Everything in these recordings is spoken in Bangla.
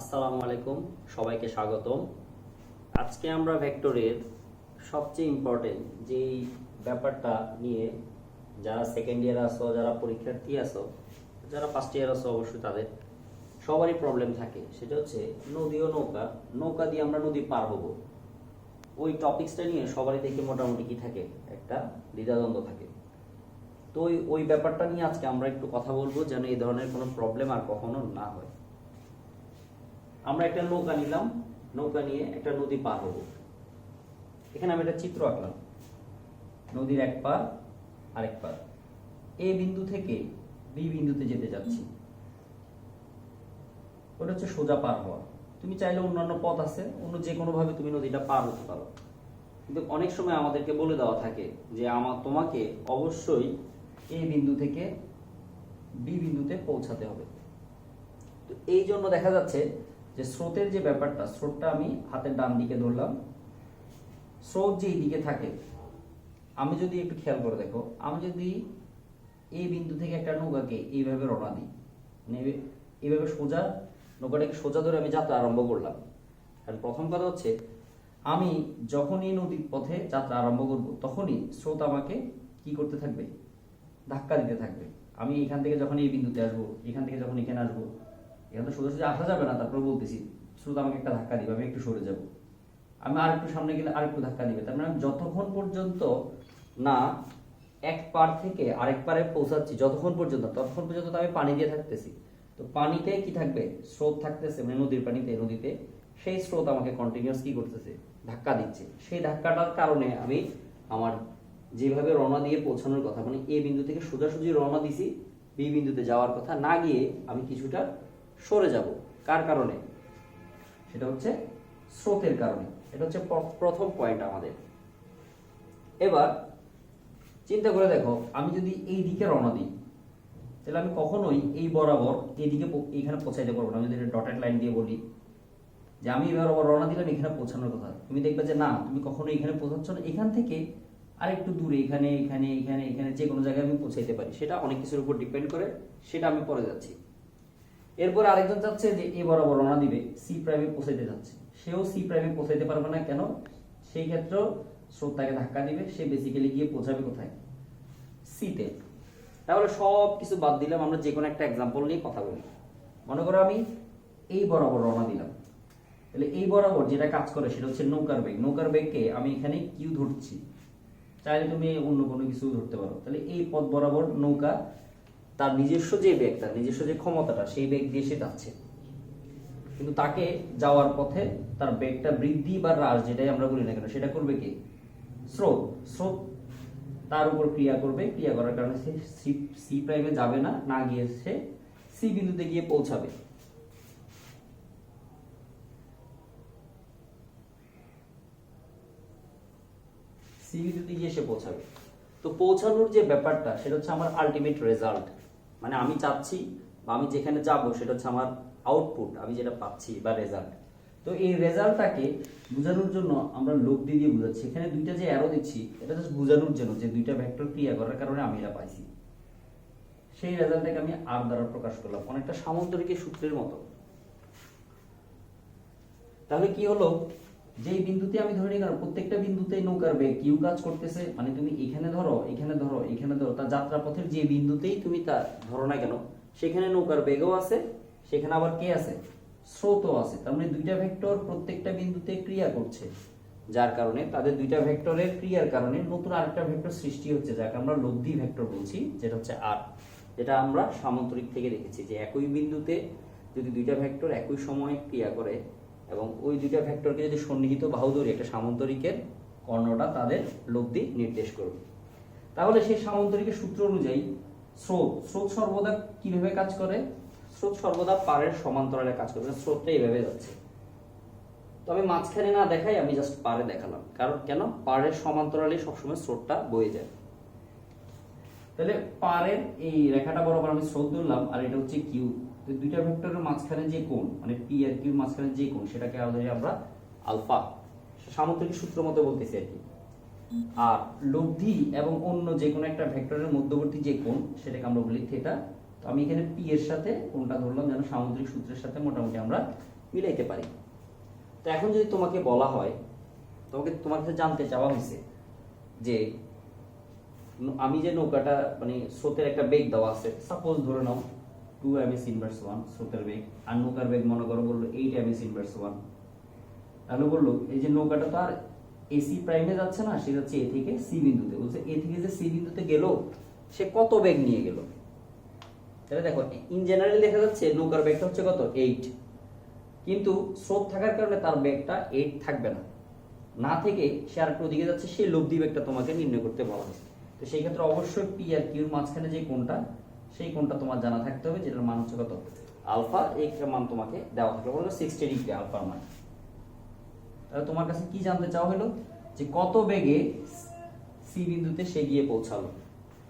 আসসালামু আলাইকুম, সবাইকে স্বাগতম। আজকে আমরা ভেক্টরের সবচেয়ে ইম্পর্টেন্ট যেই ব্যাপারটা নিয়ে যারা সেকেন্ড ইয়ার আসো, যারা পরীক্ষার্থী আসো, যারা ফার্স্ট ইয়ার আসো, অবশ্যই তাদের সবারই প্রবলেম থাকে। সেটা হচ্ছে নদী ও নৌকা। নৌকা দিয়ে আমরা নদী পার হব, ওই টপিক্সটা নিয়ে সবারই থেকে মোটামুটি কি থাকে, একটা দ্বিধাদ্বন্দ্ব থাকে। তো ওই ব্যাপারটা নিয়ে আজকে আমরা একটু কথা বলবো, যেন এই ধরনের কোনো প্রবলেম আর কখনো না হয়। আমরা একটা নৌকা নিলাম, নৌকা নিয়ে একটা নদী পার হব। এখানে আমি একটা চিত্র আঁকলাম, নদীর এক পার আরেক পার। এ বিন্দু থেকে বি বিন্দুতে যেতে যাচ্ছি, ওটা হচ্ছে সোজা পার হওয়া। তুমি চাইলে অন্যান্য পথ আছে, অন্য যে কোনো ভাবে তুমি নদীটা পার হতে পারো, কিন্তু অনেক সময় আমাদেরকে বলে দেওয়া থাকে যে তোমাকে অবশ্যই এ বিন্দু থেকে বি বিন্দুতে পৌঁছাতে হবে। তো এই জন্য দেখা যাচ্ছে যে স্রোতের যে ব্যাপারটা, স্রোতটা আমি হাতের ডান দিকে ধরলাম। স্রোত যে দিকে থাকে, আমি যদি একটু খেয়াল করে দেখো, আমি যদি এই বিন্দু থেকে একটা নৌকাকে এইভাবে রওনা দিই, মানে এইভাবে সোজা নৌকাটাকে সোজা ধরে আমি যাত্রা আরম্ভ করলাম। আর প্রথম কথা হচ্ছে, আমি যখনই নদীর পথে যাত্রা আরম্ভ করব, তখনই স্রোত আমাকে কি করতে থাকবে, ধাক্কা দিতে থাকবে। আমি এখান থেকে যখন এই বিন্দুতে আসবো, এখান থেকে যখন এখানে আসবো, এখানে তো সোজা সোজা আসা যাবে না। তারপর বলতেছি স্রোত আমাকে একটা ধাক্কা দিবে, আমি একটু সরে যাব, আমি আরেকটু সামনে গেলে আরেকটু ধাক্কা দিবে। তার মানে আমি যতক্ষণ পর্যন্ত না এক পার থেকে আরেক পারে পৌঁছাচ্ছি, যতক্ষণ পর্যন্ত ততক্ষণ পর্যন্ত তো আমি পানি দিয়ে থাকতেছি। তো পানিতে কি থাকবে, স্রোত থাকতেছে, মানে নদীর পানিতে, নদীতে সেই স্রোত আমাকে কন্টিনিউয়াস কি করতেছে, ধাক্কা দিচ্ছে। সেই ধাক্কাটার কারণে আমি আমার যেভাবে রওনা দিয়ে পৌঁছানোর কথা, মানে এ বিন্দু থেকে সোজাসুজি রওনা দিছি, বি বিন্দুতে যাওয়ার কথা না গিয়ে আমি কিছুটা সরে যাব। কার কারণে? সেটা হচ্ছে স্রোতের কারণে। এটা হচ্ছে প্রথম পয়েন্ট আমাদের। এবার চিন্তা করে দেখো, আমি যদি এই দিকে রওনা দিই, তাহলে আমি কখনোই এই বরাবর এইদিকে এইখানে পৌঁছাইতে পারবো না। আমি যদি ডটেড লাইন দিয়ে বলি যে আমি এবার রওনা দিলাম এখানে পৌঁছানোর কথা, তুমি দেখবে যে না, তুমি কখনো এখানে পৌঁছাচ্ছ না। এখান থেকে আরেকটু দূরে, এখানে এখানে এখানে এখানে যে কোনো জায়গায় আমি পৌঁছাইতে পারি। সেটা অনেক কিছুর উপর ডিপেন্ড করে, সেটা আমি পরে যাচ্ছি। এরপর আরেকজন চাচ্ছে যে এ বরাবর রওনা দিবে, সি প্রাইমে পৌঁছাইতে যাচ্ছে, সেও সি প্রাইমে পৌঁছাইতে পারবে না। কেন? সেই ক্ষেত্রেও স্রোত তাকে ধাক্কা দিবে, সে বেসিক্যালি গিয়ে পৌঁছাবে কোথায়, সিতে। তাহলে সব কিছু বাদ দিলাম, আমরা যে কোনো একটা এক্সাম্পল নিয়ে কথা বলি। মনে করো আমি এই বরাবর রওনা দিলাম, তাহলে এই বরাবর যেটা কাজ করে সেটা হচ্ছে নৌকার বেগ। নৌকার বেগকে আমি এখানে কিউ ধরছি, চাইলে তুমি অন্য কোনো কিছু ধরতে পারো। তাহলে এই পথ বরাবর নৌকা তার নিজস্ব যে বেগটা, নিজস্ব যে ক্ষমতাটা, সেই বেগ দিয়ে সে যাচ্ছে। কিন্তু তাকে যাওয়ার পথে তার বেগটা বৃদ্ধি বা হ্রাস, যেটাই আমরা বলি না কেন, সেটা করবে কি, স্রোত। স্রোত তার উপর ক্রিয়া করবে, ক্রিয়া করার কারণে সে সি প্রাইমে যাবে না, না গিয়ে সে সি বিন্দুতে গিয়ে পৌঁছাবে। সি বিন্দুতে গিয়ে সে পৌঁছাবে। তো পৌঁছানোর যে ব্যাপারটা, সেটা হচ্ছে আমার আলটিমেট রেজাল্ট। মানে আমি চাচ্ছি বা আমি যেখানে যাব, সেটা হচ্ছে আমার আউটপুট, আমি যেটা পাচ্ছি বা রেজাল্ট। তো এই রেজাল্টটাকে বোঝানোর জন্য আমরা লোক দিয়ে বোঝাচ্ছি। এখানে দুইটা যে অ্যারো দিচ্ছি, এটা জাস্ট বোঝানোর জন্য যে দুইটা ভেক্টর ক্রিয়া করার কারণে আমি এটা পাইছি। সেই রেজাল্টটাকে আমি আর দ্বারা প্রকাশ করলাম, অনেকটা সামান্তরিকের সূত্রের মতো। তাহলে কি হলো, যেই বিন্দুতে আমি ধরে নিলাম প্রত্যেকটা বিন্দুতে নৌকার বেগ কিউ কাজ করতেছে, মানে তুমি এখানে ধরো, এখানে ধরো, এখানে ধরো, তার যাত্রাপথের যে বিন্দুতেই তুমি তা ধরো না কেন, সেখানে নৌকার বেগও আছে, সেখানে আবার কে আছে, স্রোতও আছে। তার মানে দুইটা ভেক্টর প্রত্যেকটা বিন্দুতে ক্রিয়া করছে, যার কারণে তাদের দুইটা ভেক্টরের ক্রিয়ার কারণে নতুন আরেকটা ভেক্টর সৃষ্টি হচ্ছে, যাকে আমরা লব্ধি ভেক্টর বলছি, যেটা হচ্ছে আর। যেটা আমরা সামান্তরিক থেকে দেখেছি যে একই বিন্দুতে যদি দুইটা ভেক্টর একই সময়ে ক্রিয়া করে এবং ওই দুইটা ভেক্টরকে যদি সন্নিহিত বাহু ধরি, একটা সামান্তরিকের কর্ণটা তাদের লব্ধি নির্দেশ করবে। তাহলে সেই সামান্তরিকের সূত্র অনুযায়ী স্রোত সর্বদা কিভাবে কাজ করে, স্রোত সর্বদা পাড়ের সমান্তরালে কাজ করবে। স্রোতটা এইভাবে যাচ্ছে, তো আমি মাঝখানে না দেখাই, আমি জাস্ট পাড়ে দেখালাম। কারণ কেন, পাড়ের সমান্তরালে সবসময় স্রোতটা বয়ে যায়। তাহলে পাড়ের এই রেখাটা বরাবর আমি স্রোত ধরলাম, আর এটা হচ্ছে কিউ। দুইটা ভেক্টরের মাঝখানে যে কোণ, মানে পি আর কিউ মাঝখানে যে কোণ, সেটাকে আমরা আলফা, সামান্তরিক সূত্র মতো বলতেছি আর কি। আর লব্ধি এবং অন্য যে কোনো একটা ভেক্টরের মধ্যবর্তী যে কোণ, সেটাকে আমরা বলি থিটা। তো আমি এখানে পি এর সাথে কোণটা ধরলাম যেন সামুদ্রিক সূত্রের সাথে মোটামুটি আমরা মিলাইতে পারি। তো এখন যদি তোমাকে বলা হয়, তোমার কাছে জানতে চাওয়া হয়েছে যে আমি যে নৌকাটা মানে স্রোতের একটা বেগ দেওয়া আছে, সাপোজ ধরে নাও 2 ms ইনভার্স 1 স্রোতের বেগ, আর নৌকার বেগ মনে করো বললো 8 ms ইনভার্স 1। তাহলে বললো এই যে নৌকাটা তো আর এসি প্রাইমে যাচ্ছে না, সে যাচ্ছে এ থেকে সি বিন্দুতে। বলছে এ থেকে যে সি বিন্দুতে গেল সে কত বেগ নিয়ে গেল। তাহলে দেখো ইন জেনারেল দেখা যাচ্ছে নৌকার বেগটা হচ্ছে কত 8, কিন্তু স্রোত থাকার কারণে তার বেগটা 8 থাকবে না, না থেকে সে আর একটু ওদিকে যাচ্ছে, সেই লব্ধি বেগটা তোমাকে নির্ণয় করতে বলা হয়েছে। তো সেই ক্ষেত্রে অবশ্যই পি আর কিউর মাঝখানে যে কোণটা, সেই কোণটা তোমার জানা থাকতে হবে, যেটার মান হচ্ছে কত আলফা। এই মান তোমাকে দেওয়া থাকবে, বললো 60 ডিগ্রি আলফার মান। তাহলে তোমার কাছে কি জানতে চাওয়া হলো যে কত বেগে সি বিন্দুতে সে গিয়ে পৌঁছালো।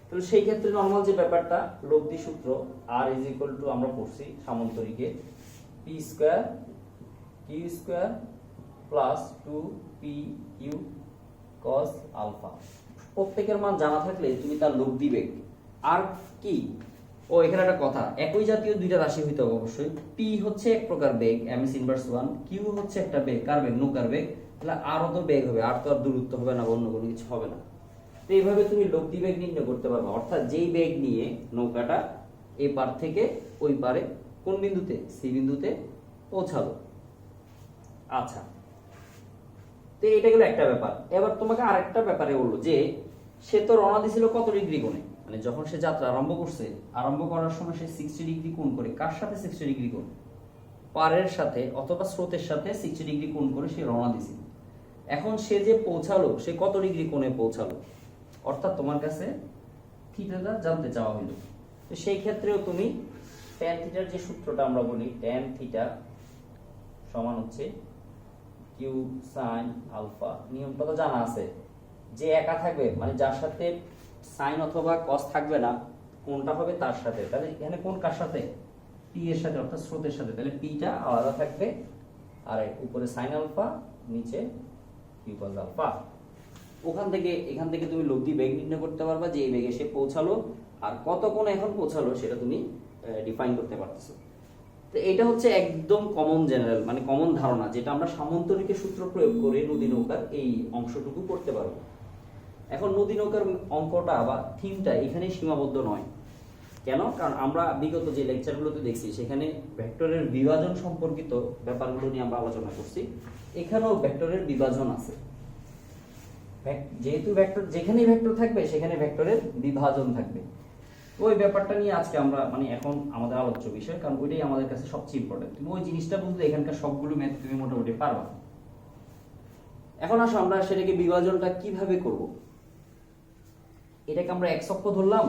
তাহলে সেই ক্ষেত্রে নরমাল যে ব্যাপারটা, লব্ধি সূত্র আর ইজ ইকুয়াল টু আমরা পড়ছি সামান্তরিকে p square q square plus 2 p q cos alpha. প্রত্যেকের মান জানা থাকলে তুমি তার লব্ধি বেগ আর কি, ও এখানে একটা কথা, একই জাতীয় দুইটা রাশি হইতে হবে অবশ্যই। পি হচ্ছে এক প্রকার বেগ ms ইনভার্স 1, কিউ হচ্ছে একটা বেগ, কার বেগ নৌকার বেগ। তাহলে আরও তো বেগ হবে, আর তো আর দূরত্ব হবে না, অন্য কোনো কিছু হবে না। তো এইভাবে তুমি লব্ধি বেগ নির্ণয় করতে পারবে, অর্থাৎ যেই বেগ নিয়ে নৌকাটা এই পার থেকে ওই পারে কোন বিন্দুতে সি বিন্দুতে পৌঁছালো। আচ্ছা, তো এটা গেল একটা ব্যাপার। এবার তোমাকে আরেকটা ব্যাপারে বললো যে সে তো রওনা দিছিল কত ডিগ্রি কোণে, মানে যখন সে যাত্রা আরম্ভ করছে, আরম্ভ করার সময় সে 60 ডিগ্রি কোণ করে, কার সাথে 60 ডিগ্রি কোণ, পারের সাথে অথবা স্রোতের সাথে 60 ডিগ্রি কোণ করে সে রওনা দিছিল। এখন সে যে পৌঁছালো সে কত ডিগ্রি কোণে পৌঁছালো, অর্থাৎ তোমার কাছে থিটাটা জানতে চাওয়া হলো। তো সেই ক্ষেত্রেও তুমি ট্যান থিটার যে সূত্রটা আমরা বলি, ট্যান থিটা সমান হচ্ছে কিউ সাইন আলফা। নিয়মটা তো জানা আছে যে একা থাকবে, মানে যার সাথে সাইন অথবা কস থাকবে না, কোনটা হবে তার সাথে। তাহলে এখানে কোন কার সাথে, পি এর সাথে, অর্থাৎ স্রোতের সাথে। তাহলে পিটা আলাদা থাকবে, আর উপরে সাইন আলফা, নিচে কিউ কস আলফা। এখান থেকে তুমি লব্ধি বেগ নির্ণয় করতে পারবা যে এই বেগে সে পৌঁছালো, আর কত কোণ এখন পৌঁছালো সেটা তুমি ডিফাইন করতে পারতেছো। তো এটা হচ্ছে একদম কমন জেনারেল, মানে কমন ধারণা, যেটা আমরা সামান্তরিকের সূত্র প্রয়োগ করে নদী নৌকার এই অংশটুকু করতে পারবো। এখন নদী নৌকার অঙ্কটা বা থিমটা এখানেই সীমাবদ্ধ নয়। কেন? কারণ আমরা বিগত যে লেকচারগুলোতে দেখছি সেখানে ভেক্টরের বিভাজন সম্পর্কিত ব্যাপারগুলো নিয়ে আমরা আলোচনা করছি। এখানেও ভেক্টরের বিভাজন আছে, যেহেতু ভেক্টর, যেখানেই ভেক্টর থাকবে সেখানে ভেক্টরের বিভাজন থাকবে। ওই ব্যাপারটা নিয়ে আজকে আমরা মানে এখন আমাদের আলোচ্য বিষয়, কারণ ওইটাই আমাদের কাছে সবচেয়ে ইম্পর্টেন্ট। তুমি ওই জিনিসটা বুঝলে এখানকার সবগুলো ম্যাথ তুমি মোটামুটি পারবা। এখন আসো আমরা সেটাকে বিভাজনটা কিভাবে করব। এটাকে আমরা এক্স অক্ষ ধরলাম,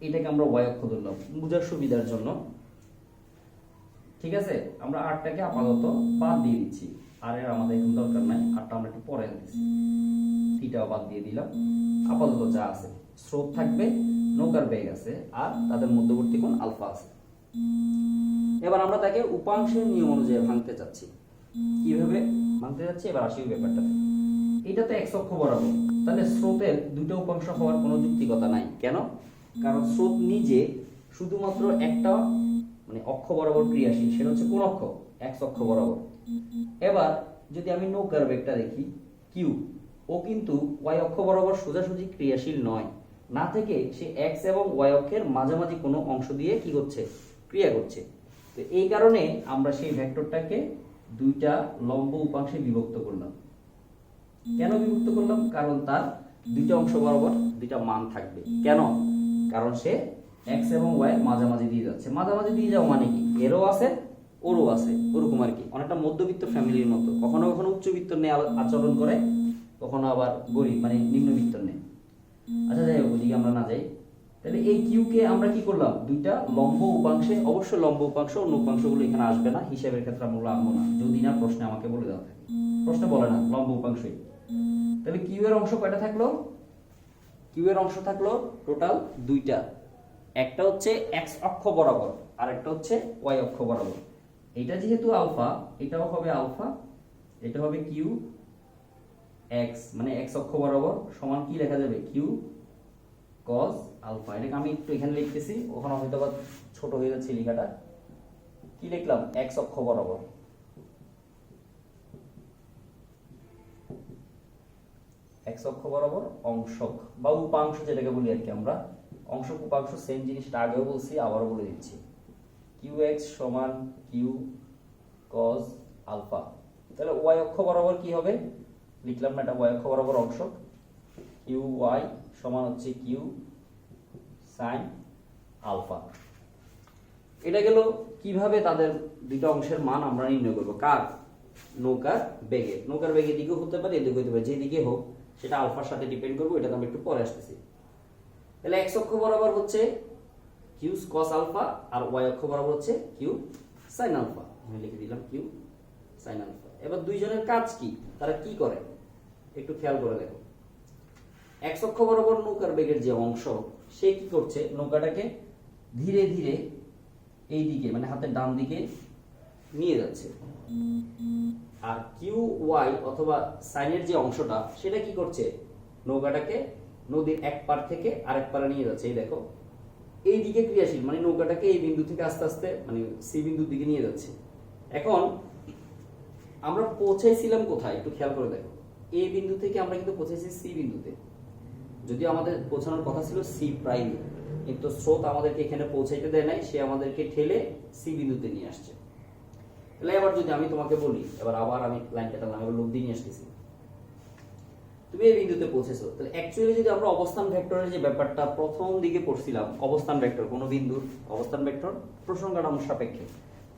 এটাকে আমরা ওয়াই অক্ষ ধরলাম বোঝার সুবিধার জন্য। ঠিক আছে, আমরা আরটাকে আপাতত বাদ দিয়ে দিচ্ছি, আর এর আমাদের এখন দরকার নাই, আরটা আমরা একটু পরে দিচ্ছি। থিটাও বাদ দিয়ে দিলাম, আপাতত যা আছে স্রোত থাকবে, নৌকার বেগ আছে, আর তাদের মধ্যবর্তী কোণ আলফা আছে। এবার আমরা তাকে উপাংশের নিয়ম অনুযায়ী ভাঙতে চাচ্ছি। কিভাবে ভাঙতে যাচ্ছি এবার আসি ব্যাপারটাতে। এটা তো এক্স অক্ষ বরাবর, তাহলে স্রোতের দুটো উপাংশ হওয়ার কোনো যুক্তিকতা নাই। কেন? কারণ স্রোত নিজে শুধুমাত্র একটা মানে অক্ষ বরাবর ক্রিয়াশীল, সেটা হচ্ছে কোন অক্ষ, এক্স অক্ষ বরাবর। এবার যদি আমি নৌকার বেগটা দেখি কিউ, ও কিন্তু ওয়াই অক্ষ বরাবর সোজাসুজি ক্রিয়াশীল নয়, না থেকে সে এক্স এবং ওয়াই অক্ষের মাঝামাঝি কোনো অংশ দিয়ে কি করছে, ক্রিয়া করছে। তো এই কারণে আমরা সেই ভেক্টরটাকে দুইটা লম্ব উপাংশে বিভক্ত করলাম। কেন বিভক্ত করলাম? কারণ তার দুইটা অংশ বরাবর দুইটা মান থাকবে। কেন? কারণ সে এক্স এবং ওয়াই মাঝামাঝি দিয়ে যাচ্ছে। মাঝামাঝি দিয়ে যাওয়া মানে কি, এরও আছে ওরও আছে, ওরকম আর কি। অনেকটা মধ্যবিত্ত ফ্যামিলির মতো, কখনো কখনো উচ্চবিত্ত নিয়ে আচরণ করে, কখনো আবার গরিব মানে নিম্নবিত্ত নেই। আচ্ছা যাই হোক, ওদিকে আমরা না যাই। তাহলে এই কিউ কে আমরা কি করলাম, দুইটা লম্ব উপাংশে, অবশ্যই লম্ব উপাংশ, অন্য উপাংশগুলো এখানে আসবে না, হিসাবের ক্ষেত্রে আমরা আনবো না, যদি না প্রশ্নে আমাকে বলে দেওয়া থাকে। প্রশ্নে বলে না লম্ব উপাংশই। তাহলে কিউ এর অংশ কয়টা থাকলো, কিউ এর অংশ থাকলো টোটাল দুইটা, একটা হচ্ছে এক্স অক্ষ বরাবর আর একটা হচ্ছে ওয়াই অক্ষ বরাবর। এটা যেহেতু আলফা, এটাও হবে আলফা, এটা হবে কিউ এক্স, মানে এক্স অক্ষ বরাবর সমান কি লেখা যাবে, কিউ কস আলফা। এটাকে আমি একটু এখানে লিখতেছি, ওখানে হয়তো বা ছোট হয়ে যাচ্ছে লেখাটা। কি লিখলাম, এক্স অক্ষ বরাবর এক্স অক্ষ বরাবর অংশক বা উপাংশ যেটাকে বলি আর কি আমরা, অংশক উপাংশ সেম জিনিসটা আগেও বলছি, আবারও বলে দিচ্ছি। কিউ এক্স সমান কিউ কজ আলফা। তাহলে ওয়াই অক্ষ বরাবর কি হবে, লিখলাম না এটা, ওয়াই অক্ষ বরাবর অংশক কিউ ওয়াই সমান হচ্ছে কিউ সাইন আলফা। এটা গেল কিভাবে তাদের দুইটা অংশের মান আমরা নির্ণয় করবো, কার, নৌকার বেগে। নৌকার বেগে দিকেও হতে পারে, এদিকে হতে পারে, যেদিকে হোক সেটা আলফার সাথে ডিপেন্ড করবো, এটা আমি একটু পরে আসতেছি। তাহলে এক্স অক্ষ বরাবর হচ্ছে কিউ কস আলফা আর ওয়াই অক্ষ বরাবর হচ্ছে কিউ সাইন আলফা। আমি লিখে দিলাম কিউ সাইন আলফা। এবার দুইজনের কাজ কি, তারা কি করে একটু খেয়াল করে দেখো। এক্স অক্ষ বরাবর নৌকার বেগের যে অংশ, সে কি করছে, নৌকাটাকে ধীরে ধীরে এই দিকে মানে হাতের ডান দিকে নিয়ে যাচ্ছে। আর কিউ ওয়াই অথবা সাইনের যে অংশটা, সেটা কি করছে, নৌকাটাকে নদীর এক পার থেকে আরেক পারে নিয়ে যাচ্ছে। এই দেখো এই দিকে ক্রিয়াশীল, মানে নৌকাটাকে এই বিন্দু থেকে আস্তে আস্তে মানে সি বিন্দুর দিকে নিয়ে যাচ্ছে। এখন আমরা পৌঁছাইছিলাম কোথায় একটু খেয়াল করে দেখো, এই বিন্দু থেকে আমরা কিন্তু পৌঁছেছি সি বিন্দুতে, যদিও আমাদের পৌঁছানোর কথা ছিল সি প্রাইমে, কিন্তু স্রোত আমাদেরকে এখানে পৌঁছাইতে দেয় নাই, সে আমাদেরকে ঠেলে সি বিন্দুতে নিয়ে আসছে। তাহলে এবার যদি আমি তোমাকে বলি, এবার আবার আমি লাইনটা টানলাম, এবার লোক দিয়ে নিয়ে আসতেছি, তুমি এই বিন্দুতে পৌঁছেছো। তাহলে অ্যাকচুয়ালি যদি আমরা অবস্থান ভেক্টরের যে ব্যাপারটা প্রথম দিকে পড়ছিলাম, অবস্থান ভেক্টর কোনো বিন্দুর অবস্থান ভেক্টর প্রসঙ্গটার সাপেক্ষে,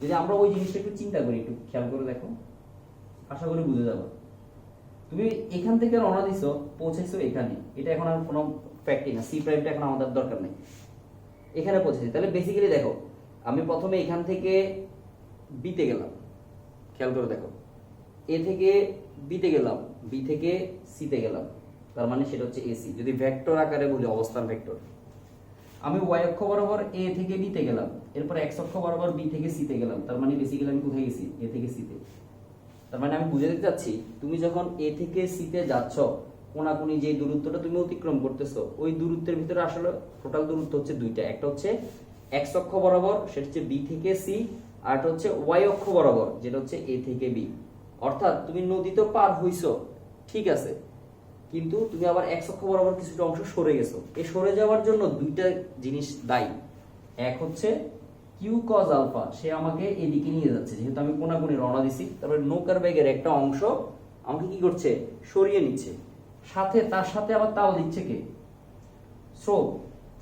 যদি আমরা ওই জিনিসটা একটু চিন্তা করি, একটু খেয়াল করে দেখো, আশা করি বুঝে যাবো। তুমি এখান থেকে রওনা দিছো, পৌঁছেছো এখানে, এটা এখন আর কোনো ফ্যাক্টই না, সি প্রাইমটা এখন আমাদের দরকার নেই, এখানে পৌঁছেছি। তাহলে বেসিক্যালি দেখো, আমি প্রথমে এখান থেকে বিতে গেলাম, খেয়াল করে দেখো, এ থেকে বিতে গেলাম, বি থেকে সিতে গেলাম, তার মানে সেটা হচ্ছে এসি। যদি ভেক্টর আকারে বলি অবস্থান ভেক্টর, আমি ওয়াই অক্ষ বরাবর এ থেকে বিতে গেলাম, এরপর এক্স অক্ষ বরাবর বি থেকে সিতে গেলাম, তার মানে বেসিক্যালি আমি কোথায় গেছি, এ থেকে সিতে। তার মানে আমি বুঝে দিতে চাচ্ছি, তুমি যখন এ থেকে সিতে যাচ্ছ, কোনাকুনি যে দূরত্বটা তুমি অতিক্রম করতেছো, ওই দূরত্বের ভিতরে আসলে টোটাল দূরত্ব হচ্ছে দুইটা, একটা হচ্ছে এক্স অক্ষ বরাবর, সেটা হচ্ছে বি থেকে সি, আর একটা হচ্ছে ওয়াই অক্ষ বরাবর, যেটা হচ্ছে এ থেকে বি। অর্থাৎ তুমি নদী তো পার হইছো, ঠিক আছে, কিন্তু তুমি আবার এক্স অক্ষ বরাবর কিছুটা অংশ সরে গেছো। এই সরে যাওয়ার জন্য দুইটা জিনিস দায়ী। এক হচ্ছে কিউ কজ আলফা, সে আমাকে এদিকে নিয়ে যাচ্ছে, যেহেতু আমি কোনাকুনি রওনা দিছি, তারপরে নৌকার বেগের একটা অংশ আমাকে কি করছে, সরিয়ে নিচ্ছে, সাথে তার সাথে আবার তাল দিচ্ছে কে, স্রোত।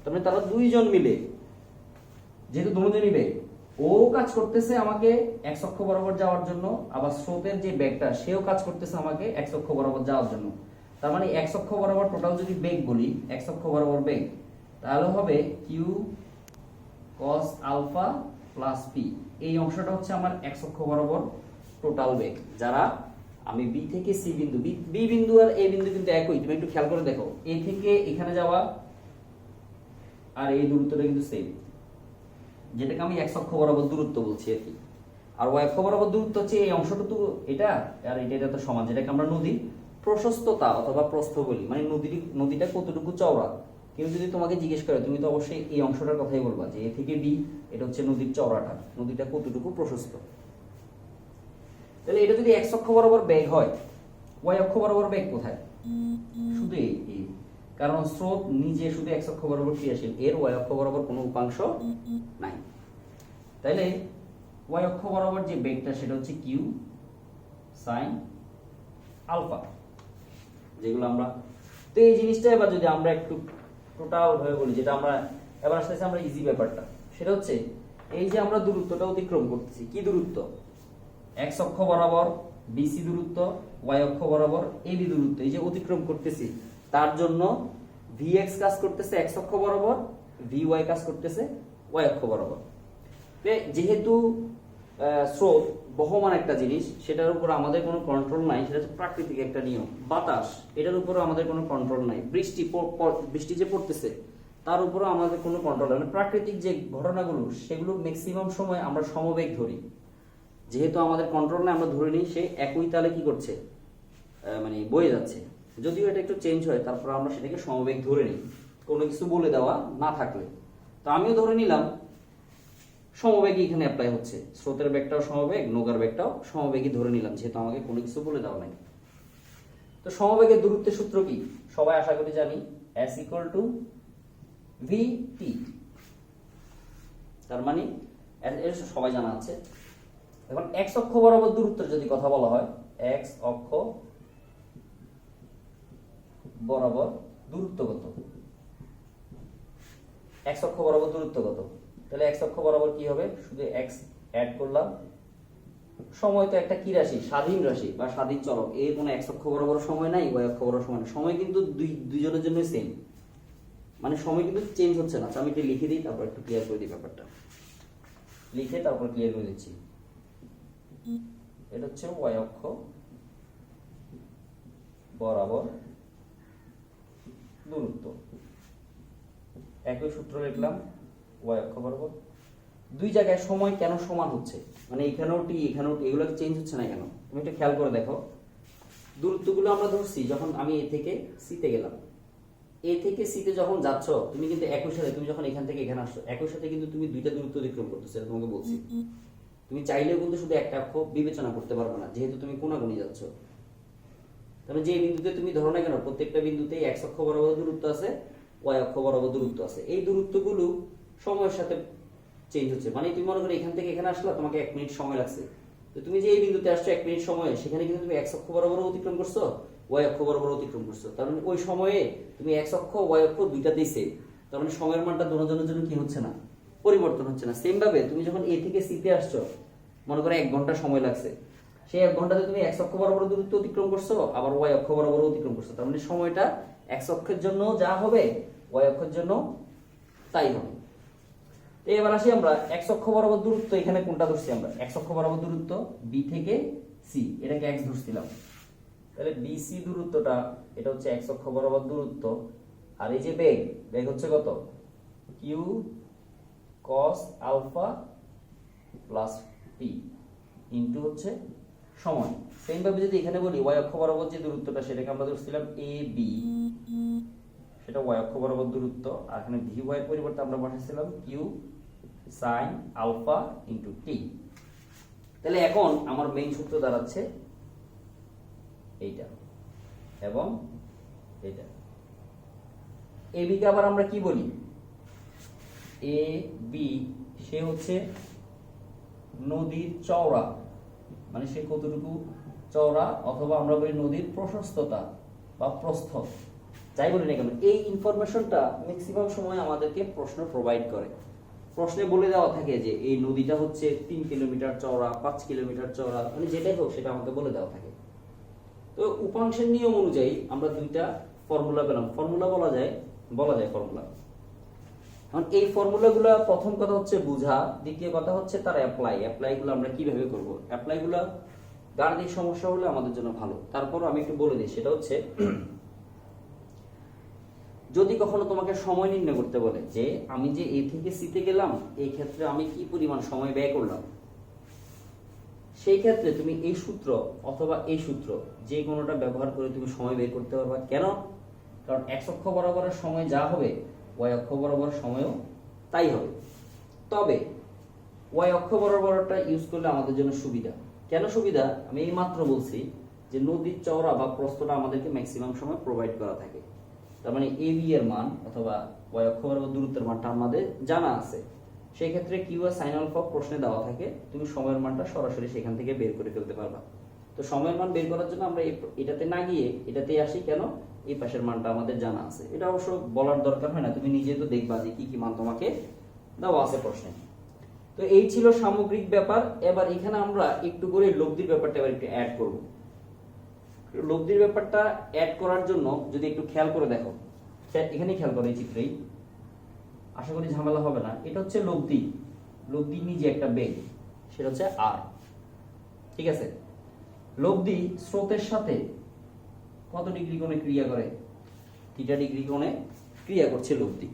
তার মানে তারা দুইজন মিলে, যেহেতু দুজনই বেগ, ও কাজ করতেছে আমাকে এক্স অক্ষ বরাবর যাওয়ার জন্য, আবার স্রোতের যে বেগটা সেও কাজ করতেছে আমাকে এক্স অক্ষ বরাবর যাওয়ার জন্য। তার মানে এক্স অক্ষ বরাবর টোটাল যদি বেগ বলি, এক্স অক্ষ বরাবর বেগ, তাহলে হবে q cos alpha plus p. এই অংশটা হচ্ছে আমার এক্স অক্ষ বরাবর টোটাল বেগ, যারা আমি বি থেকে সি বিন্দু, বি বিন্দু আর এ বিন্দু কিন্তু একই, তুমি একটু খেয়াল করে দেখো, এ থেকে এখানে যাওয়া আর এই দূরত্বটা কিন্তু সেম, যেটাকে আমি এক্স অক্ষ বরাবর দূরত্ব বলছি আর কি। আর ওয়াই অক্ষ বরাবর দূরত্ব হচ্ছে এই অংশটুকু, এটা আর এটা তো সমান, যেটাকে আমরা নদীর প্রশস্ততা অথবা প্রস্থ বলি, মানে নদীটা কতটুকু চওড়া। কেউ যদি তোমাকে জিজ্ঞেস করে, তুমি তো অবশ্যই এই অংশটার কথাই বলবা, যে এ থেকে বি, এটা হচ্ছে নদীর চওড়াটা, নদীটা কতটুকু প্রশস্ত। তাহলে এটা যদি এক্স অক্ষ বরাবর বেগ হয়, ওয়াই অক্ষ বরাবর বেগ কোথায়, শুধু এই, কারণ স্রোত নিজে শুধু এক্স অক্ষ বরাবর ক্রিয়াশীল, এর ওয়াই অক্ষ বরাবর কোনো উপাংশ নাই। তাইলে ওয়াই অক্ষ বরাবর যে বেগটা, সেটা হচ্ছে কিউ সাইন আলফা, যেগুলো আমরা, তো এই জিনিসটা এবার যদি আমরা একটু টোটাল ভাবে বলি, যেটা আমরা এবার আসতেছি আমরা ইজি ব্যাপারটা, সেটা হচ্ছে এই যে আমরা দূরত্বটা অতিক্রম করতেছি, কি দূরত্ব, এক্স অক্ষ বরাবর বিসি দূরত্ব, ওয়াই অক্ষ বরাবর এবি দূরত্ব, এই যে অতিক্রম করতেছি, তার জন্য ভি এক্স কাজ করতেছে এক্স অক্ষ বরাবর, ভি ওয়াই কাজ করতেছে ওয়াই অক্ষ বরাবর। যেহেতু স্রোত বহমান একটা জিনিস, সেটার উপর আমাদের কোনো কন্ট্রোল নাই, সেটা হচ্ছে প্রাকৃতিক একটা নিয়ম। বাতাস, এটার উপরও আমাদের কোনো কন্ট্রোল নাই। বৃষ্টি যে পড়তেছে, তার উপরও আমাদের কোনো কন্ট্রোল নাই। প্রাকৃতিক যে ঘটনাগুলো, সেগুলো ম্যাক্সিমাম সময় আমরা সমবেগ ধরি, যেহেতু আমাদের কন্ট্রোল নাই, আমরা ধরে নিই সে একই তালে কি করছে, মানে বয়ে যাচ্ছে। যদিও এটা একটু চেঞ্জ হয়, তারপর আমরা সেটাকে সমবেগ ধরে নিই, কোনো কিছু বলে দেওয়া না থাকলে। তো আমিও ধরে নিলাম সমবেগই এখানে অ্যাপ্লাই হচ্ছে, স্রোতের বেগটাও সমবেগ, নৌকার বেগটাও সমবেগই ধরে নিলাম, যেহেতু আমাকে কোনো কিছু বলে দেওয়া নাই। তো সমবেগের দূরত্বের সূত্র কি সবাই আশা করি জানি, s ইকুয়াল টু vt। তার মানে এর সবাই জানা আছে। এখন x অক্ষ বরাবর দূরত্বের যদি কথা বলা হয়, x অক্ষ বরাবর দূরত্ব কত, x অক্ষ বরাবর দূরত্ব কত, তাহলে x অক্ষ বরাবর কি হবে, শুধু x অ্যাড করলাম, সময় তো একটা কি রাশি, স্বাধীন রাশি বা স্বাধীন চলক, এর কোনো x অক্ষ বরাবর সময় নাই, y অক্ষ বরাবর সময় নাই, সময় কিন্তু দুইজনের জন্য সেম, মানে সময় কিন্তু চেঞ্জ হচ্ছে না। আমি এটা লিখে দিই, তারপর একটু ক্লিয়ার করে দিই ব্যাপারটা, লিখে তারপর ক্লিয়ার করে দিচ্ছি। এটা হচ্ছে y অক্ষ বরাবর দূরত্ব, একই সূত্র লিখলাম, y অক্ষ বরাবর। দুই জায়গায় সময় কেন সমান হচ্ছে, মানে এখানেও টি এখানেও টি, এগুলো চেঞ্জ হচ্ছে না কেন, তুমি একটু খেয়াল করে দেখো। দূরত্বগুলো আমরা ধরছি, যখন আমি এ থেকে সিতে গেলাম, এ থেকে সিতে যখন যাচ্ছ তুমি কিন্তু একই সাথে, তুমি যখন এখান থেকে এখানে আসছো একই সাথে কিন্তু তুমি দুইটা দূরত্ব অতিক্রম করতেছো, এটা তোমাকে বলছি। তুমি চাইলেও কিন্তু শুধু একটা অক্ষ বিবেচনা করতে পারবে না, যেহেতু তুমি কোনাকুনি যাচ্ছ। তাহলে যে বিন্দুতে তুমি ধরো না কেন, প্রত্যেকটা বিন্দুতে x অক্ষ বরাবর দূরত্ব আছে, y অক্ষ বরাবর দূরত্ব আছে, এই দূরত্বগুলো সময়ের সাথে চেঞ্জ হচ্ছে। মানে তুমি মনে করো এখান থেকে এখানে আসলা, তোমাকে 1 মিনিট সময় লাগছে, তো তুমি যে এই বিন্দুতে আসছো 1 মিনিট সময়ে, সেখানে কিন্তু তুমি x অক্ষ বরাবর অতিক্রম করছো, y অক্ষ বরাবর অতিক্রম করছো। তার মানে ওই সময়ে তুমি x অক্ষ y অক্ষ দুইটাতেই সেম, তার মানে সময়ের মানটা দুজনের জন্য কি হচ্ছে না, পরিবর্তন হচ্ছে না। সেম ভাবে তুমি যখন a থেকে c তে আসছো, মনে করো 1 ঘন্টা সময় লাগছে, সেই 1 ঘন্টাতে তুমি x অক্ষ বরাবর দূরত্ব অতিক্রম করছো, আবার y অক্ষ বরাবর অতিক্রম করছো, তার মানে সময়টা x অক্ষের জন্য যা হবে y অক্ষের জন্য তাই হবে। তো এবার আসি আমরা x অক্ষ বরাবর দূরত্ব, এখানে কোনটা ধরছি আমরা, x অক্ষ বরাবর দূরত্ব b থেকে c, এটাকে x ধরছিলাম, তাহলে bc দূরত্বটা এটা হচ্ছে x অক্ষ বরাবর দূরত্ব, আর এই যে বেগ, বেগ হচ্ছে কত, q cos alpha plus p into হচ্ছে সময়। সেম ভাবে যদি এখানে বলি y অক্ষ বরাবর যে দূরত্বটা, সেটাকে আমরা ধরছিলাম ab, সেটা y অক্ষ বরাবর দূরত্ব, আর এখানে vy এর পরিবর্তে আমরা বসাইছিলাম q sin alpha into t। তাহলে এখন আমার মেইন সূত্র দাঁড়াচ্ছে এইটা এবং এইটা। ab কে আবার আমরা কি বলি, ab সে হচ্ছে নদীর চওড়া, মানে সে কতটুকু চওড়া, অথবা আমরা বলি নদীর প্রশস্ততা বা প্রস্থ, যাই বলি না কেন, এই ইনফরমেশনটা ম্যাক্সিমাম সময় আমাদেরকে প্রশ্ন প্রোভাইড করে। প্রশ্নে বলে দেওয়া থাকে যে এই নদীটা হচ্ছে 3 কিলোমিটার চওড়া, 5 কিলোমিটার চওড়া, মানে যেটাই হোক সেটা আমাকে বলে দেওয়া থাকে। তো উপাংশের নিয়ম অনুযায়ী আমরা দুইটা ফর্মুলা পেলাম, ফর্মুলা বলা যায় ফর্মুলা। এখন এই ফর্মুলাগুলো প্রথম কথা হচ্ছে বুঝা, দ্বিতীয় কথা হচ্ছে তার অ্যাপ্লাইগুলো আমরা কিভাবে করব। অ্যাপ্লাইগুলো গাণিতিক সমস্যা হলে আমাদের জন্য ভালো। তারপর আমি একটু বলে দিই, সেটা হচ্ছে যদি কখনো তোমাকে সময় নির্ণয় করতে বলে যে আমি যে এ থেকে সিতে গেলাম, এই ক্ষেত্রে আমি কি পরিমাণ সময় ব্যয় করলাম, সেই ক্ষেত্রে তুমি এই সূত্র অথবা এই সূত্র যে কোনোটা ব্যবহার করে তুমি সময় বের করতে পারবা। কেন? কারণ x অক্ষ বরাবরের সময় যা হবে y অক্ষ বরাবর সময়ও তাই হবে। তবে y অক্ষ বরাবরটা ইউজ করলে আমাদের জন্য সুবিধা। কেন সুবিধা? আমি এই মাত্র বলছি যে নদীর চওড়া বা প্রস্থটা আমাদেরকে ম্যাক্সিমাম সময় প্রোভাইড করা থাকে। তার মানে ab এর মান অথবা y অক্ষ বরাবর দূরত্বের মানটা আমাদের জানা আছে। সেই ক্ষেত্রে কিউ আর সাইন আলফা প্রশ্নে দেওয়া থাকে, তুমি সময়ের মানটা সরাসরি সেখান থেকে বের করে ফেলতে পারবা। তো সময়ের মান বের করার জন্য আমরা এটাতে না গিয়ে এটাতেই আসি। কেন? এই পাশের মানটা আমাদের জানা আছে। এটা অবশ্য বলার দরকার হয় না, তুমি নিজে তো দেখবা যে কি কি মান তোমাকে দেওয়া আছে প্রশ্নে। তো এই ছিল সামগ্রিক ব্যাপার। এবার এখানে আমরা একটু করে লব্ধির ব্যাপারটা এবার একটু অ্যাড করব। লব্ধির ব্যাপারটা অ্যাড করার জন্য যদি একটু খেয়াল করে দেখো, এখানেই খেয়াল করো, এই চিত্রেই, আশা করি ঝামেলা হবে না। এটা হচ্ছে লব্ধি, লব্ধির নিজে একটা বেগ, সেটা হচ্ছে আর। ঠিক আছে? লব্ধি স্রোতের সাথে কত ডিগ্রি কোণে ক্রিয়া করে? থিটা ডিগ্রি কোণে ক্রিয়া করছে লব্ধি।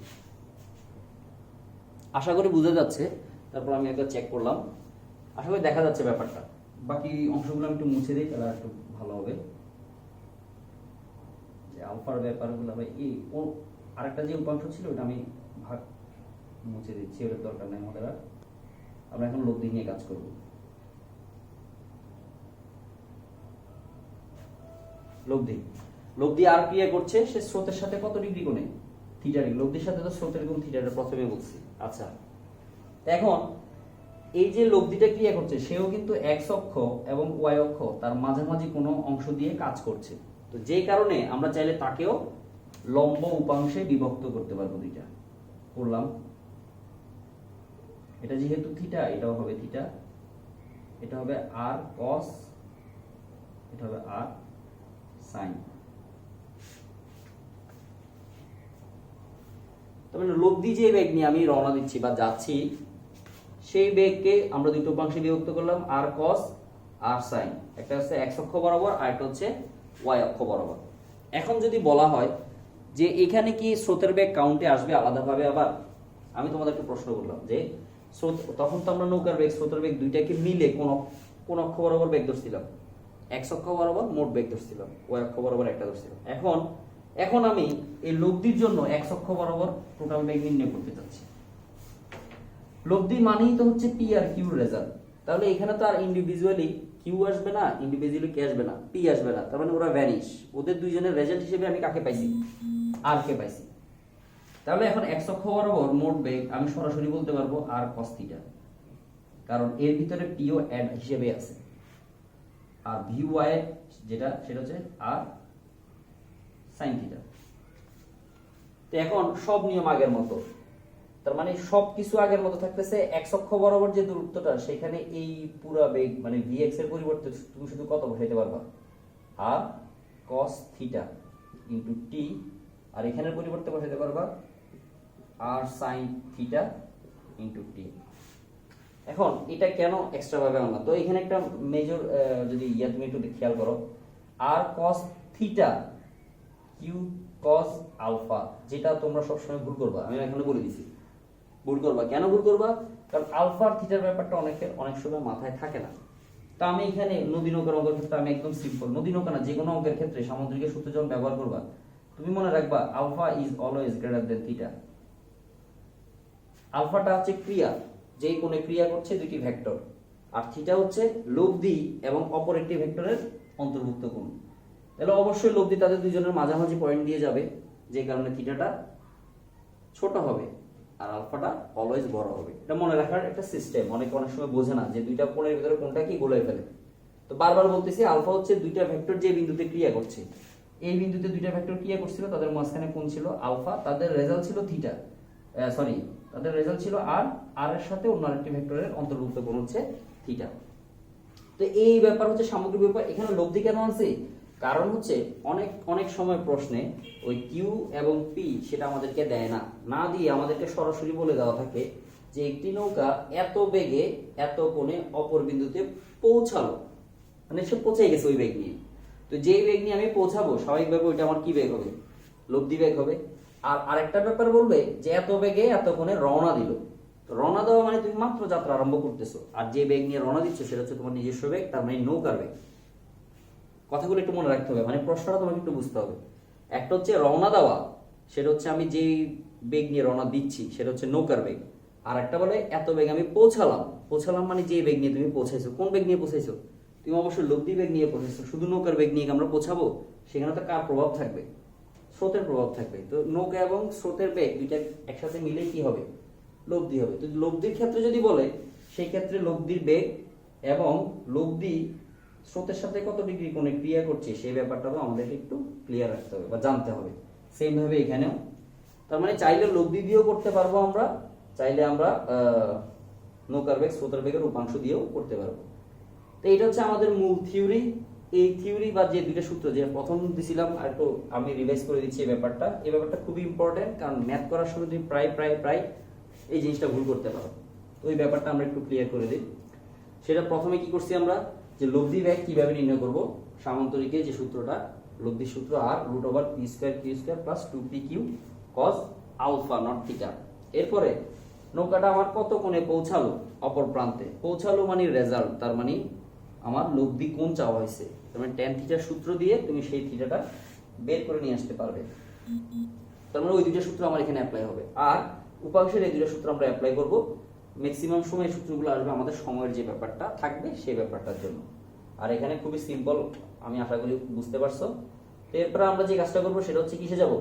আশা করি বুঝা যাচ্ছে। তারপর আমি একবার চেক করলাম, আশা করি দেখা যাচ্ছে ব্যাপারটা। বাকি অংশগুলো আমি একটু মুছে দিই, তাহলে একটু ভালো হবে। যে আলফার ব্যাপারগুলো ভাই, এই আরেকটা যে উপাংশ ছিল ওটা আমি ভাগ মুছে দিচ্ছি, ওটার দরকার নেই আমাদের আর। আমরা এখন লব্ধি নিয়ে কাজ করব। লব্ধি লব্ধি আর ক্রিয়া করছে, সে স্রোতের সাথে কত ডিগ্রি কোণে? Theta degree. লব্ধির সাথে তো স্রোতের কোণ থিটাটা প্রথমে বলছি। আচ্ছা, এখন এই যে লব্ধিটা ক্রিয়া করছে, সেও কিন্তু এক্স অক্ষ এবং ওয়াই অক্ষ তার মাঝামাঝি কোনো অংশ দিয়ে কাজ করছে। তো যে কারণে আমরা চাইলে তাকেও লম্ব উপাংশে বিভক্ত করতে পারবো। দুইটা করলাম, এটা যেহেতু থিটা, এটাও হবে থিটা, এটা হবে আর কস, এটা হবে আর সাইন। তার মানে লব্ধি যে বেগ নিয়ে আমি রওনা দিচ্ছি বা যাচ্ছি, সেই বেগকে আমরা দুটো উপাংশে বিভক্ত করলাম, আর কস আর সাইন। একটা হচ্ছে এক্স অক্ষ বরাবর আর একটা হচ্ছে ওয়াই অক্ষ বরাবর। এখন যদি বলা হয় যে এখানে কি স্রোতের বেগ কাউন্টে আসবে আলাদাভাবে? আবার আমি তোমাদেরকে প্রশ্ন করলাম যে স্রোত, তখন তো আমরা নৌকার বেগ স্রোতের বেগ দুইটাকে মিলে কোন অক্ষ বরাবর বেগ ধরছিলাম? এক্স অক্ষ বরাবর মোট বেগ ধরছিলাম, ওয়াই অক্ষ বরাবর একটা ধরছিলাম। এখন আমি এই লব্ধির জন্য এক্স অক্ষ বরাবর টোটাল বেগ নির্ণয় করতে চাচ্ছি। লব্ধি মানেই তো হচ্ছে পি আর কিউ রেজাল্ট। তাহলে এখানে তো আর ইন্ডিভিজুয়ালি কিউ আসবে না, ইন্ডিভিজুয়ালি কে আসবে না, পি আসবে না। তার মানে ওরা ভ্যানিশ। ওদের দুইজনের রেজাল্ট হিসেবে আমি কাকে পাইছি? আর কে পাইছি। তাহলে এখন এক্স অক্ষ বরাবর মোট বেগ আমি সরাসরি বলতে পারবো আর কস থিটা, কারণ এর ভিতরে পিও অ্যাড হিসেবে আছে। আর ভি ওয়াই যেটা, সেটা হচ্ছে আর সাইন থিটা। তো এখন সব নিয়ম আগের মতো, তার মানে সবকিছু আগের মতো থাকতেছে। এক্স অক্ষ বরাবর যে দূরত্বটা, সেখানে এই পুরো বেগ মানে ভিএক্স এর পরিবর্তে তুমি শুধু কত বসাইতে পারবা? আর কস থিটা ইনটু টি, আর এখানের পরিবর্তে বসাইতে পারবা আর সাইন থিটা ইনটু টি। এখন এটা কেন এক্সট্রা ভাবে আনলাম? তো এখানে একটা মেজর যদি তুমি একটু খেয়াল করো, আর cos theta q cos alpha, যেটা তোমরা সবসময় ভুল করবা। আমি এখানে বলে দিছি ভুল করবা। কেন ভুল করবা? কারণ আলফা আর থিটার ব্যাপারটা অনেক সময় মাথায় থাকে না। তো আমি এখানে নদী নৌকার অঙ্কের ক্ষেত্রে আমি একদম সিম্পল, নদী নৌকা না, যে কোনো অঙ্কের ক্ষেত্রে সামুদ্রিকের সূত্র যখন ব্যবহার করবা, তুমি মনে রাখবা alpha is always greater than theta. আলফাটা হচ্ছে ক্রিয়া, যেই কোণে ক্রিয়া করছে দুইটি ভেক্টর, আর থিটা হচ্ছে লব্ধি এবং অপর একটি ভেক্টরের অন্তর্ভুক্ত কোণ। তাহলে অবশ্যই লব্ধি তাদের দুইজনের মাঝামাঝি পয়েন্ট দিয়ে যাবে, যে কারণে থিটাটা ছোট হবে আর আলফাটা অলওয়েজ বড় হবে। এটা মনে রাখার একটা সিস্টেম। অনেক সময় বোঝে না যে দুইটা কোণের ভিতরে কোনটা কি গোলাই ফেলে। তো বারবার বলতেছি, আলফা হচ্ছে দুইটা ভেক্টর যে বিন্দুতে ক্রিয়া করছে। এই বিন্দুতে দুইটা ভেক্টর ক্রিয়া করছিল, তাদের মাঝখানে কোণ ছিল আলফা, তাদের রেজাল্ট ছিল থিটা, তাদের রেজাল্ট ছিল আর এর সাথে অন্য আরেকটি ভেক্টরের অন্তর্ভুক্ত কোণ হচ্ছে থিটা। তো এই ব্যাপার হচ্ছে সামগ্রিক ব্যাপার। এখানে লব্ধি কেন আছে? কারণ হচ্ছে অনেক সময় প্রশ্নে ওই কিউ এবং পি সেটা আমাদেরকে দেয় না, না দিয়ে আমাদেরকে সরাসরি বলে দেওয়া থাকে যে একটি নৌকা এত বেগে এত কোণে অপর বিন্দুতে পৌঁছালো, মানে সে পৌঁছে গেছে ওই বেগ নিয়ে। তো যেই বেগ নিয়ে আমি পৌঁছাবো, স্বাভাবিকভাবে ওইটা আমার কি বেগ হবে? লব্ধি বেগ হবে। আর আরেকটা ব্যাপার বলবে যে এত বেগে এত কোণে রওনা দিল। তো রওনা দেওয়া মানে তুমি মাত্র যাত্রা আরম্ভ করতেছো, আর যে বেগ নিয়ে রওনা দিচ্ছ সেটা হচ্ছে তোমার নিজস্ব বেগ, তার মানে নৌকার বেগ। কথাগুলো একটু মনে রাখতে হবে, মানে প্রশ্নটা তোমাকে একটু বুঝতে হবে। একটা হচ্ছে রওনা দেওয়া, সেটা হচ্ছে আমি যেই বেগ নিয়ে রওনা দিচ্ছি সেটা হচ্ছে নৌকার বেগ। আর একটা বলে এত বেগ আমি পৌঁছালাম মানে যে বেগ নিয়ে তুমি পৌঁছাইছো। কোন বেগ নিয়ে পৌঁছাইছো? তুমি অবশ্যই লব্ধি বেগ নিয়ে পৌঁছাইছো। শুধু নৌকার বেগ নিয়ে আমরা পৌঁছাবো? সেখানে তো কার প্রভাব থাকবে? স্রোতের প্রভাব থাকবে। তো নৌকা এবং স্রোতের বেগ দুইটা একসাথে মিলে কি হবে? লব্ধি হবে। তো লব্ধির ক্ষেত্রে যদি বলে, সেই ক্ষেত্রে লব্ধির বেগ এবং লব্ধি স্রোতের সাথে কত ডিগ্রি কোণে ক্রিয়া করছে সেই ব্যাপারটাও আমাদেরকে একটু ক্লিয়ার রাখতে হবে বা জানতে হবে। সেম ভাবে এখানেও, তার মানে চাইলে লব্ধি দিয়েও করতে পারবো আমরা, চাইলে আমরা নৌকার বেগ স্রোতের বেগের উপাংশ দিয়েও করতে পারবো। তো এটা হচ্ছে আমাদের মূল থিওরি। এই থিওরি বা যে দুইটা সূত্র যে প্রথম দিছিলাম, আর একটু আমি রিভাইজ করে দিচ্ছি। এই ব্যাপারটা খুবই ইম্পর্টেন্ট, কারণ ম্যাথ করার সময় তুমি প্রায় এই জিনিসটা ভুল করতে পারো। তো ওই ব্যাপারটা আমরা একটু ক্লিয়ার করে দিই। সেটা প্রথমে কি করছি আমরা, যে লব্ধি বেগ কিভাবে নির্ণয় করব? সামান্তরিকে যে সূত্রটা, লব্ধির সূত্র আর √p² plus 2pq cos alpha not theta. এরপরে নৌকাটা আমার কত কোণে পৌঁছালো, অপর প্রান্তে পৌঁছালো মানে রেজাল্ট, তার মানে আমার লব্ধি কোণ চাওয়া হয়েছে। তার মানে tan থিটার সূত্র দিয়ে তুমি সেই থিটাটা বের করে নিয়ে আসতে পারবে। তার মানে ওই দুইটা সূত্র আমার এখানে অ্যাপ্লাই হবে। আর উপাংশের এই দুইটা সূত্র আমরা অ্যাপ্লাই করব। ম্যাক্সিমাম সময় সূত্রগুলো আসবে আমাদের সময়ের যে ব্যাপারটা থাকবে সেই ব্যাপারটার জন্য। আর এখানে খুবই সিম্পল, আমি আশা করি বুঝতে পারছো। তো এরপরে আমরা যে কাজটা করবো সেটা হচ্ছে কিসে যাব,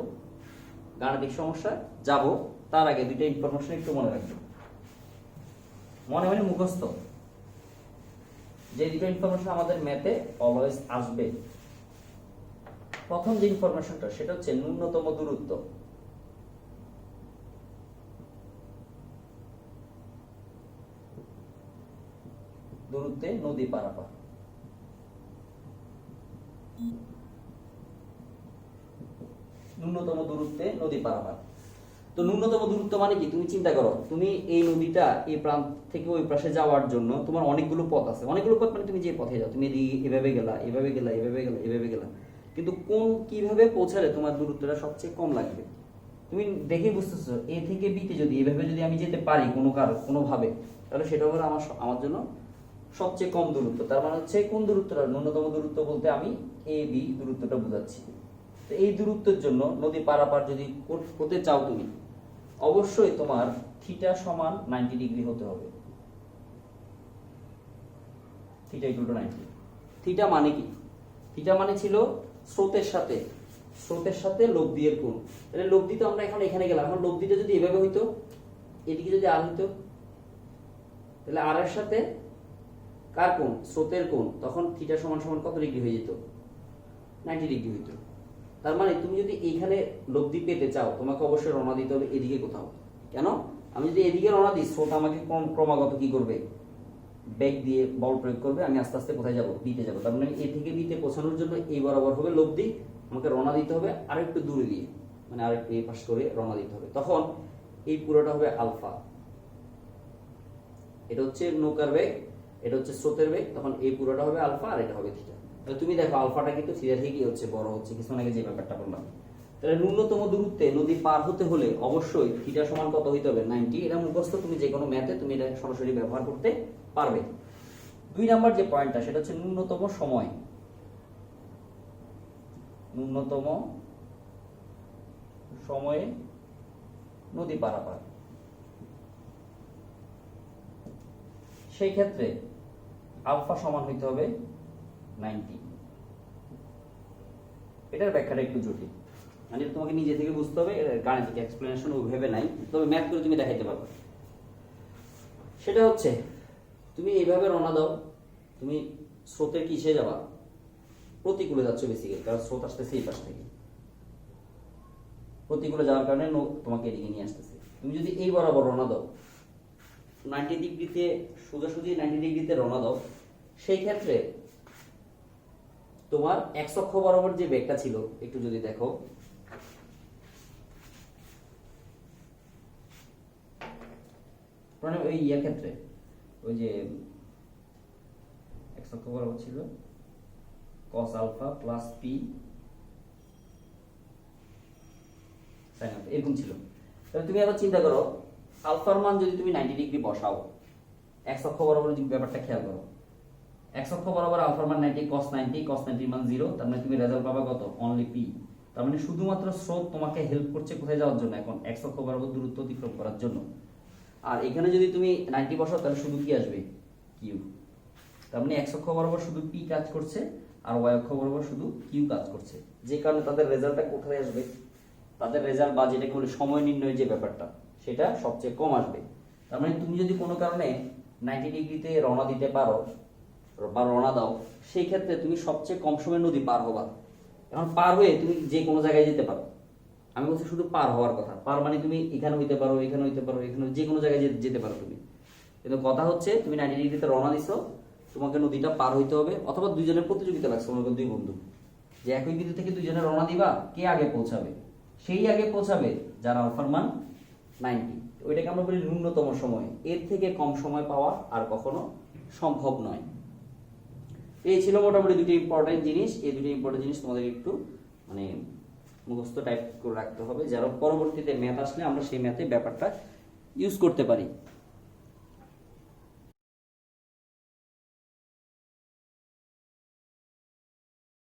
গাণিতিক সমস্যা যাব। তার আগে দুইটা ইনফরমেশন একটু মনে রাখবো, মনে মানে মুখস্থ। যে দুটো ইনফরমেশন আমাদের ম্যাথে অলওয়েজ আসবে, প্রথম যে ইনফরমেশনটা সেটা হচ্ছে ন্যূনতম দূরত্ব। দূরত্বে নদী পারাপার। ন্যূনতম দূরত্বে নদী পারাপার। তো ন্যূনতম দূরত্ব মানে কি, তুমি চিন্তা করো, তুমি এই নদীটা এই প্রান্ত থেকে ওই পাশে যাওয়ার জন্য তোমার অনেকগুলো পথ আছে। অনেকগুলো পথ মানে তুমি যে পথে যাও, তুমি এভাবে গেলা, এভাবে গেলা, এভাবে গেলা, এভাবে গেলা, কিন্তু কোন কিভাবে পৌঁছালে তোমার দূরত্বটা সবচেয়ে কম লাগবে। তুমি দেখে বুঝতেছো এ থেকে বিতে যদি এভাবে যদি আমি যেতে পারি কোনোভাবে, তাহলে সেটা হলো আমার জন্য সবচেয়ে কম দূরত্ব। তার মানে হচ্ছে কোন দূরত্বটা, ন্যূনতম দূরত্ব বলতে আমি এ বি দূরত্বটা বোঝাচ্ছি। তো এই দূরত্বের জন্য নদী পারাপার যদি হতে চাও তুমি, অবশ্যই তোমার থিটা সমান 90 ডিগ্রি হতে হবে। Theta equal to 90। থিটা মানে কি, থিটা মানে ছিল স্রোতের সাথে লব্ধির কোণ। তাহলে লব্ধি তো আমরা এখন এখানে গেলাম, এখন লব্ধিটা যদি এভাবে হইতো, এদিকে যদি আর হইতো, তাহলে আর এর সাথে কার কোণ, স্রোতের কোণ, তখন থিটা সমান সমান কত ডিগ্রি হয়ে যেত, 90 ডিগ্রি হইতো। তার মানে তুমি যদি এইখানে লব্ধি পেতে চাও, তোমাকে অবশ্যই রওনা দিতে হবে এদিকে কোথাও। কেন, আমি যদি এদিকে রওনা দিই, স্রোত আমাকে ক্রমাগত কি করবে, বেগ দিয়ে বল প্রয়োগ করবে, আমি আস্তে আস্তে কোথায় যাব, বিতে যাব। তার মানে এ থেকে বিতে পৌঁছানোর জন্য এই বরাবর হবে লব্ধি, আমাকে রওনা দিতে হবে আরেকটু দূরে দিয়ে, মানে আরেকটু এই পাশ করে রওনা দিতে হবে। তখন এই পুরোটা হবে আলফা, এটা হচ্ছে নৌকার বেগ, এটা হচ্ছে স্রোতের বেগ, তখন এই পুরোটা হবে আলফা আর এটা হবে থিটা। তাহলে তুমি দেখো আলফাটা কিন্তু থিটা থেকেই হচ্ছে বড় হচ্ছে, কিছু আগে যে ব্যাপারটা বললাম। তাহলে ন্যূনতম দূরত্বে নদী পার হতে হলে অবশ্যই থিটা সমান কত হইতে হবে, 90। এটা মুখস্থ, তুমি যে কোনো ম্যাথে তুমি এটা সরাসরি ব্যবহার করতে পারবে। 2 নাম্বার যে পয়েন্টটা সেটা হচ্ছে ন্যূনতম সময়। ন্যূনতম সময়ে নদী পারাপার। সেই ক্ষেত্রে আলফা সমান হইতে হবে 90। এটার ব্যাখ্যাটা একটু জটিল, মানে তোমাকে নিজে থেকে বুঝতে হবে, এর গাণিতিক এক্সপ্লেনেশন ওইভাবে নাই, তবে ম্যাথ করে তুমি দেখাইতে পারবে। সেটা হচ্ছে তুমি এইভাবে রওনা দাও, তুমি স্রোতের কিসে যাবা, প্রতিকূলে যাচ্ছ বেসিক্যালি, কারণ স্রোত আসতেছে এই পাশ থেকে, প্রতিকূলে যাওয়ার কারণে তোমাকে এদিকে নিয়ে আসতেছে। তুমি যদি এই বরাবর রওনা দাও 90 ডিগ্রিতে, সোজাসুজি 90 ডিগ্রিতে রওনা দাও, সেই ক্ষেত্রে তোমার এক্স অক্ষ বরাবর যে বেগটা ছিল একটু যদি দেখো, মানে ওই ইয়ার ক্ষেত্রে ওই যে এক্স অক্ষ বরাবর ছিল cos alpha plus p sin alpha এরকম ছিল। তাহলে তুমি আবার চিন্তা করো, আলফার মান যদি তুমি 90 ডিগ্রি বসাও, এক্স অক্ষ বরাবর যদি ব্যাপারটা খেয়াল করো, এক্স অক্ষ বরাবর আলফার মান 90, cos 90 মান 0, তার মানে তুমি রেজাল্ট পাবা কত, অনলি পি। তার মানে শুধুমাত্র স্রোত তোমাকে হেল্প করছে কোথায় যাওয়ার জন্য, এখন এক্স অক্ষ বরাবর দূরত্ব অতিক্রম করার জন্য। আর এখানে যদি তুমি 90 বসাও, তাহলে শুধু কি আসবে, কিউ। তার মানে এক্স অক্ষ বরাবর শুধু পি কাজ করছে আর ওয়াই অক্ষ বরাবর শুধু কিউ কাজ করছে, যে কারণে তাদের রেজাল্টটা কোথায় আসবে, তাদের রেজাল্ট বা যেটাকে বলে সময় নির্ণয়ের যে ব্যাপারটা, সেটা সবচেয়ে কম আসবে। তার মানে তুমি যদি কোনো কারণে 90 ডিগ্রিতে রওনা দিতে পারো বা রওনা দাও, সেই ক্ষেত্রে তুমি সবচেয়ে কম সময় নদী পার হবা। এখন পার হয়ে তুমি যে কোনো জায়গায় যেতে পারো, আমি বলছি শুধু পার হওয়ার কথা, পার মানে তুমি এখানে হইতে পারো, এখানে হইতে পারো, এখানে যে কোনো জায়গায় যেতে পারো তুমি। কিন্তু কথা হচ্ছে তুমি 90 ডিগ্রিতে রওনা দিছো, তোমাকে নদীটা পার হইতে হবে, অথবা দুইজনের প্রতিযোগিতা লাগছে, মনে করো দুই বন্ধু, যে একই বিন্দু থেকে দুইজনে রওনা দিবা, কে আগে পৌঁছাবে, সেই আগে পৌঁছাবে যার আলফার মান 90। ওইটাকে আমরা বলি ন্যূনতম সময়, এর থেকে কম সময় পাওয়া আর কখনো সম্ভব নয়। এই ছিল মোটামুটি দুটি ইম্পর্টেন্ট জিনিস। এই দুটি ইম্পর্টেন্ট জিনিস তোমাদের একটু মানে মুখস্থ টাইপ করে রাখতে হবে, যারা পরবর্তীতে ম্যাথ আসলে আমরা সেই ম্যাথে ব্যাপারটা ইউজ করতে পারি।